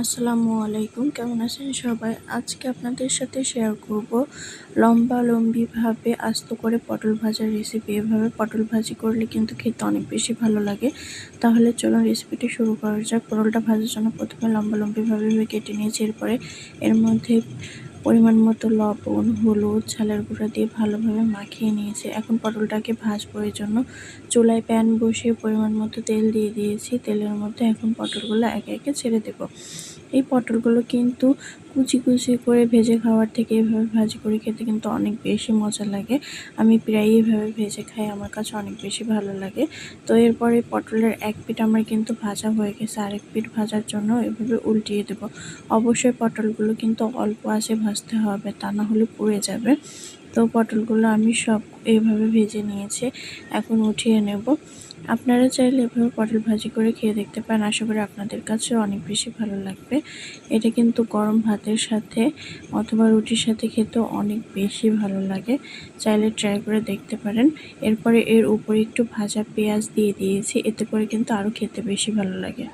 আসসালামু আলাইকুম। কেমন আছেন সবাই? আজকে আপনাদের সাথে শেয়ার করব লম্বালম্বিভাবে আস্ত করে পটল ভাজার রেসিপি। এভাবে পটল ভাজি করলে কিন্তু খেতে অনেক বেশি ভালো লাগে। তাহলে চলুন রেসিপিটি শুরু করা যাক। পটলটা ভাজার জন্য প্রথমে লম্বালম্বিভাবে কেটে নিয়েছি। এরপরে এর মধ্যে পরিমাণ মতো লবণ, হলুদ, ঝালের গুঁড়া দিয়ে ভালোভাবে মাখিয়ে নিয়েছি। এখন পটলটাকে ভাজবো। এর জন্য চুলায় প্যান বসিয়ে পরিমাণ মতো তেল দিয়ে দিয়েছি। তেলের মধ্যে এখন পটলগুলো একে একে ছেড়ে দেব। এই পটলগুলো কিন্তু কুচি কুচি করে ভেজে খাওয়ার থেকে এভাবে ভাজি করে খেতে কিন্তু অনেক বেশি মজা লাগে। আমি প্রায় এভাবে ভেজে খাই, আমার কাছে অনেক বেশি ভালো লাগে। তো এরপরে পটলের এক পিঠ আমার কিন্তু ভাজা হয়ে গেছে, আরেক পিঠ ভাজার জন্য এভাবে উল্টিয়ে দেব। অবশ্যই পটলগুলো কিন্তু অল্প আঁচে ভাজতে হবে, তা না হলে পুড়ে যাবে। তো পটলগুলো আমি সব এইভাবে ভেজে নিয়েছি, এখন উঠিয়ে নেব। আপনারা চাইলে এভাবে পটল ভাজি করে খেয়ে দেখতে পারেন, আশা করি আপনাদের কাছেও অনেক বেশি ভালো লাগবে। এটা কিন্তু গরম ভাতের সাথে অথবা রুটির সাথে খেতেও অনেক বেশি ভালো লাগে, চাইলে ট্রাই করে দেখতে পারেন। এরপরে এর উপরে একটু ভাজা পেঁয়াজ দিয়ে দিয়েছি, এতে করে কিন্তু আরও খেতে বেশি ভালো লাগে।